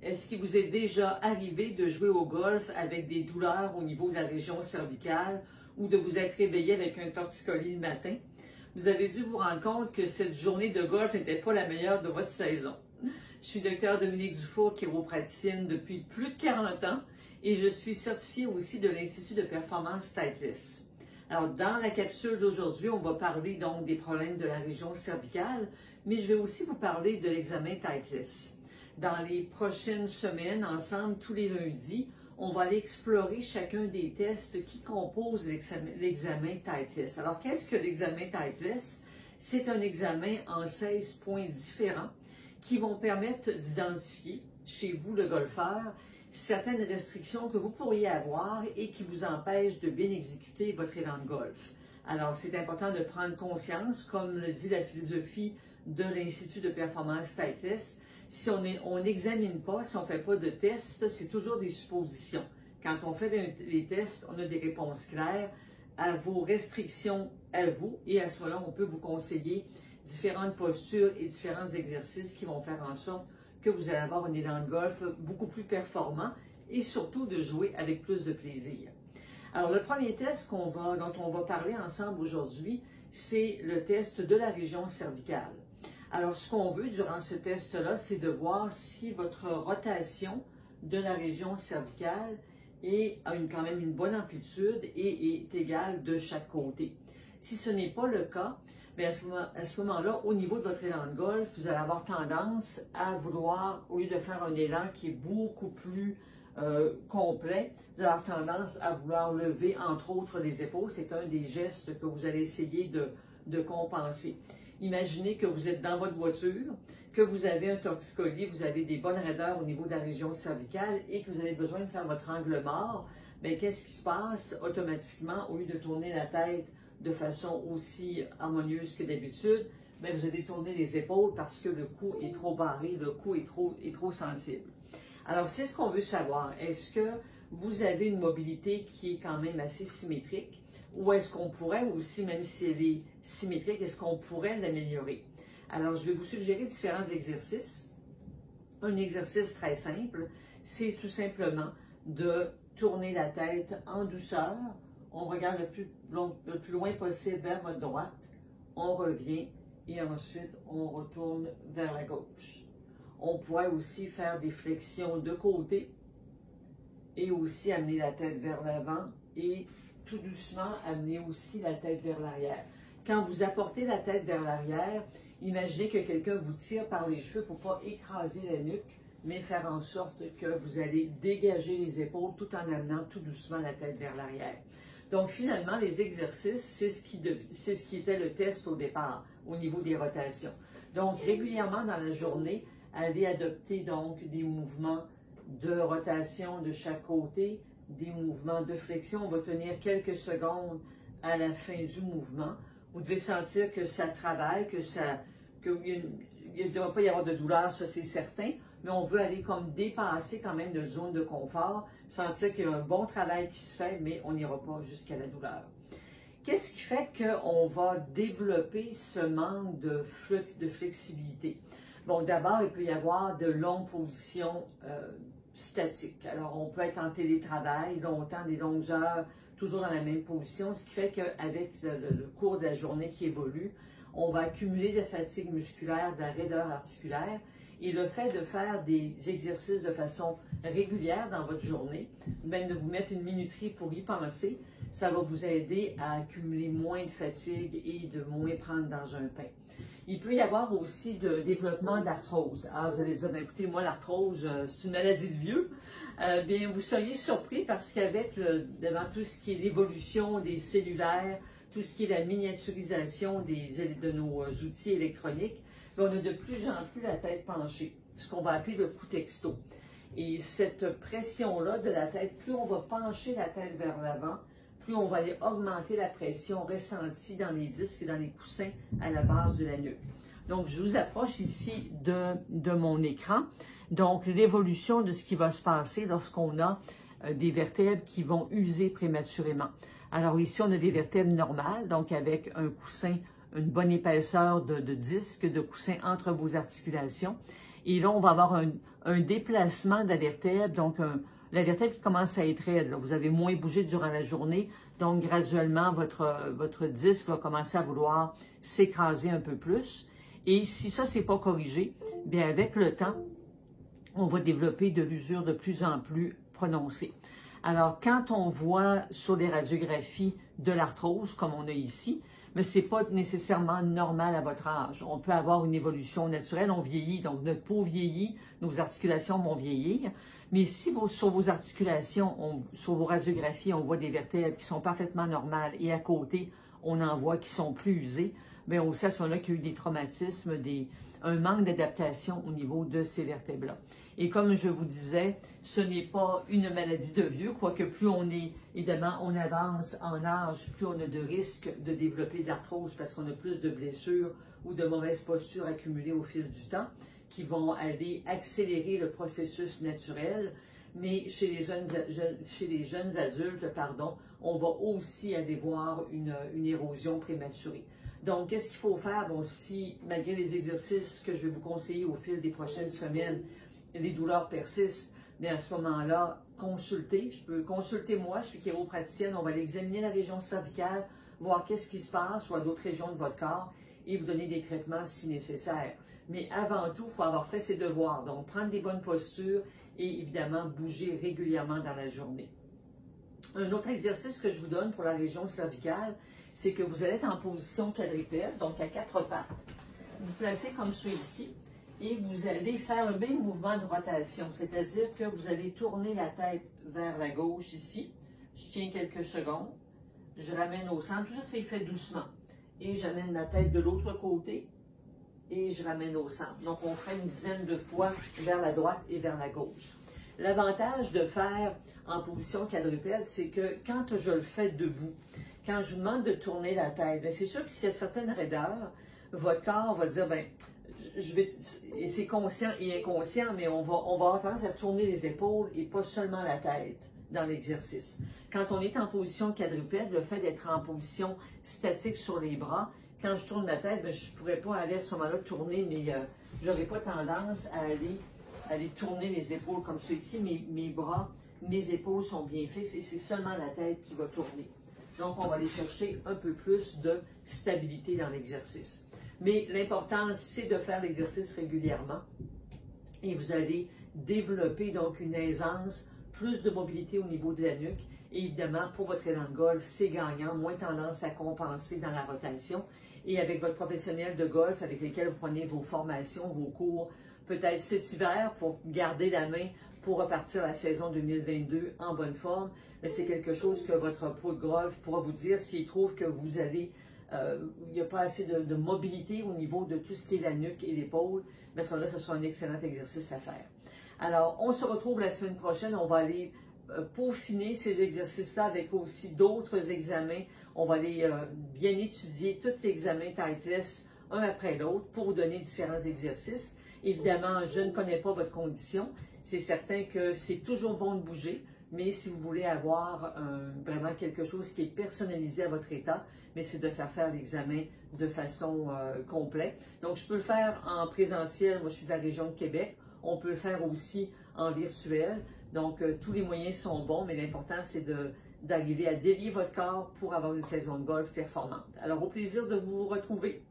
Est-ce qu'il vous est déjà arrivé de jouer au golf avec des douleurs au niveau de la région cervicale ou de vous être réveillé avec un torticolis le matin? Vous avez dû vous rendre compte que cette journée de golf n'était pas la meilleure de votre saison. Je suis Dr Dominique Dufour, chiropraticienne depuis plus de 40 ans et je suis certifiée aussi de l'Institut de performance Titleist. Alors, dans la capsule d'aujourd'hui, on va parler donc des problèmes de la région cervicale, mais je vais aussi vous parler de l'examen Titleist. Dans les prochaines semaines, ensemble, tous les lundis, on va aller explorer chacun des tests qui composent l'examen Titleist. Alors, qu'est-ce que l'examen Titleist? C'est un examen en 16 points différents qui vont permettre d'identifier chez vous, le golfeur, certaines restrictions que vous pourriez avoir et qui vous empêchent de bien exécuter votre élan de golf. Alors, c'est important de prendre conscience, comme le dit la philosophie de l'Institut de performance Titleist. Si on n'examine pas, si on ne fait pas de tests, c'est toujours des suppositions. Quand on fait des tests, on a des réponses claires à vos restrictions à vous et à ce moment-là, on peut vous conseiller différentes postures et différents exercices qui vont faire en sorte que vous allez avoir un élan de golf beaucoup plus performant et surtout de jouer avec plus de plaisir. Alors, le premier test dont on va parler ensemble aujourd'hui, c'est le test de la région cervicale. Alors, ce qu'on veut durant ce test-là, c'est de voir si votre rotation de la région cervicale a quand même une bonne amplitude et est égale de chaque côté. Si ce n'est pas le cas, bien à ce moment-là, au niveau de votre élan de golf, vous allez avoir tendance à vouloir, au lieu de faire un élan qui est beaucoup plus complet, vous allez avoir tendance à vouloir lever, entre autres, les épaules. C'est un des gestes que vous allez essayer de compenser. Imaginez que vous êtes dans votre voiture, que vous avez un torticolis, vous avez des bonnes raideurs au niveau de la région cervicale et que vous avez besoin de faire votre angle mort. Bien, qu'est-ce qui se passe automatiquement? Au lieu de tourner la tête de façon aussi harmonieuse que d'habitude, bien, vous allez tourner les épaules parce que le cou est trop barré, le cou est trop sensible. Alors, c'est ce qu'on veut savoir. Est-ce que vous avez une mobilité qui est quand même assez symétrique? Ou est-ce qu'on pourrait aussi, même si elle est symétrique, est-ce qu'on pourrait l'améliorer? Alors, je vais vous suggérer différents exercices. Un exercice très simple, c'est tout simplement de tourner la tête en douceur. On regarde le plus loin possible vers votre droite. On revient et ensuite, on retourne vers la gauche. On pourrait aussi faire des flexions de côté et aussi amener la tête vers l'avant et tout doucement, amenez aussi la tête vers l'arrière. Quand vous apportez la tête vers l'arrière, imaginez que quelqu'un vous tire par les cheveux pour ne pas écraser la nuque, mais faire en sorte que vous allez dégager les épaules tout en amenant tout doucement la tête vers l'arrière. Donc finalement, les exercices, c'est ce qui était le test au départ, au niveau des rotations. Donc régulièrement dans la journée, allez adopter donc des mouvements de rotation de chaque côté, des mouvements de flexion. On va tenir quelques secondes à la fin du mouvement. Vous devez sentir que ça travaille, qu'il ne devrait pas y avoir de douleur, ça c'est certain, mais on veut aller comme dépasser quand même notre zone de confort, sentir qu'il y a un bon travail qui se fait, mais on n'ira pas jusqu'à la douleur. Qu'est-ce qui fait qu'on va développer ce manque de flexibilité? Bon, d'abord, il peut y avoir de longues positions statique. Alors, on peut être en télétravail longtemps, des longues heures, toujours dans la même position, ce qui fait qu'avec le cours de la journée qui évolue, on va accumuler de la fatigue musculaire, de la raideur articulaire, et le fait de faire des exercices de façon régulière dans votre journée, même de vous mettre une minuterie pour y penser, ça va vous aider à accumuler moins de fatigue et de moins prendre dans un pain. Il peut y avoir aussi de développement d'arthrose. Alors, vous allez dire, ben, écoutez, moi, l'arthrose, c'est une maladie de vieux. Bien, vous seriez surpris parce qu'avec devant tout ce qui est l'évolution des cellulaires, tout ce qui est la miniaturisation de nos outils électroniques, bien, on a de plus en plus la tête penchée, ce qu'on va appeler le coup texto. Et cette pression-là de la tête, plus on va pencher la tête vers l'avant, plus on va aller augmenter la pression ressentie dans les disques et dans les coussins à la base de la nuque. Donc, je vous approche ici de mon écran. Donc, l'évolution de ce qui va se passer lorsqu'on a des vertèbres qui vont user prématurément. Alors ici, on a des vertèbres normales, donc avec un coussin, une bonne épaisseur de disques, de coussins entre vos articulations. Et là, on va avoir un déplacement de la vertèbre, donc la vertèbre qui commence à être raide. Là. Vous avez moins bougé durant la journée, donc graduellement, votre disque va commencer à vouloir s'écraser un peu plus. Et si ça, c'est pas corrigé, bien avec le temps, on va développer de l'usure de plus en plus prononcée. Alors, quand on voit sur les radiographies de l'arthrose, comme on a ici, mais ce n'est pas nécessairement normal à votre âge. On peut avoir une évolution naturelle, on vieillit, donc notre peau vieillit, nos articulations vont vieillir. Mais si sur vos articulations, sur vos radiographies, on voit des vertèbres qui sont parfaitement normales et à côté, on en voit qui sont plus usées, bien aussi à ce moment-là qu'il y a eu des traumatismes, un manque d'adaptation au niveau de ces vertèbres-là. Et comme je vous disais, ce n'est pas une maladie de vieux, quoique plus on est, évidemment, on avance en âge, plus on a de risques de développer de l'arthrose parce qu'on a plus de blessures ou de mauvaises postures accumulées au fil du temps qui vont aller accélérer le processus naturel. Mais chez les jeunes adultes, on va aussi aller voir une érosion prématurée. Donc, qu'est-ce qu'il faut faire? Bon, si, malgré les exercices que je vais vous conseiller au fil des prochaines semaines, les douleurs persistent, bien à ce moment-là, consultez. Je peux consulter moi, je suis chiropraticienne, on va aller examiner la région cervicale, voir qu'est-ce qui se passe, ou à d'autres régions de votre corps, et vous donner des traitements si nécessaire. Mais avant tout, il faut avoir fait ses devoirs, donc prendre des bonnes postures et évidemment bouger régulièrement dans la journée. Un autre exercice que je vous donne pour la région cervicale, c'est que vous allez être en position quadrupède, donc à 4 pattes. Vous placez comme celui-ci et vous allez faire le même mouvement de rotation, c'est-à-dire que vous allez tourner la tête vers la gauche ici. Je tiens quelques secondes, je ramène au centre, tout ça c'est fait doucement. Et j'amène ma tête de l'autre côté et je ramène au centre. Donc on ferait une dizaine de fois vers la droite et vers la gauche. L'avantage de faire en position quadrupède, c'est que quand je le fais debout, quand je vous demande de tourner la tête, c'est sûr que s'il y a certaines raideurs, votre corps va dire, et c'est conscient et inconscient, mais on va avoir tendance à tourner les épaules et pas seulement la tête dans l'exercice. Quand on est en position quadrupède, le fait d'être en position statique sur les bras, quand je tourne la tête, je ne pourrais pas aller à ce moment-là tourner, mais je n'aurais pas tendance à aller tourner les épaules comme ceci. Mes bras, mes épaules sont bien fixes et c'est seulement la tête qui va tourner. Donc, on va aller chercher un peu plus de stabilité dans l'exercice. Mais l'important, c'est de faire l'exercice régulièrement et vous allez développer donc une aisance, plus de mobilité au niveau de la nuque. Et évidemment, pour votre élan de golf, c'est gagnant, moins tendance à compenser dans la rotation. Et avec votre professionnel de golf avec lequel vous prenez vos formations, vos cours, peut-être cet hiver pour garder la main pour repartir la saison 2022 en bonne forme, c'est quelque chose que votre pro de golf pourra vous dire s'il trouve que vous allez, il n'y a pas assez de mobilité au niveau de tout ce qui est la nuque et l'épaule, mais ça là, ce sera un excellent exercice à faire. Alors, on se retrouve la semaine prochaine, on va aller peaufiner ces exercices-là avec aussi d'autres examens. On va aller bien étudier tout l'examen Titleist un après l'autre pour vous donner différents exercices. Évidemment, je ne connais pas votre condition. C'est certain que c'est toujours bon de bouger, mais si vous voulez avoir vraiment quelque chose qui est personnalisé à votre état, mais c'est de faire l'examen de façon complète. Donc, je peux le faire en présentiel. Moi, je suis de la région de Québec. On peut le faire aussi en virtuel. Donc, tous les moyens sont bons, mais l'important, c'est d'arriver à délier votre corps pour avoir une saison de golf performante. Alors, au plaisir de vous retrouver.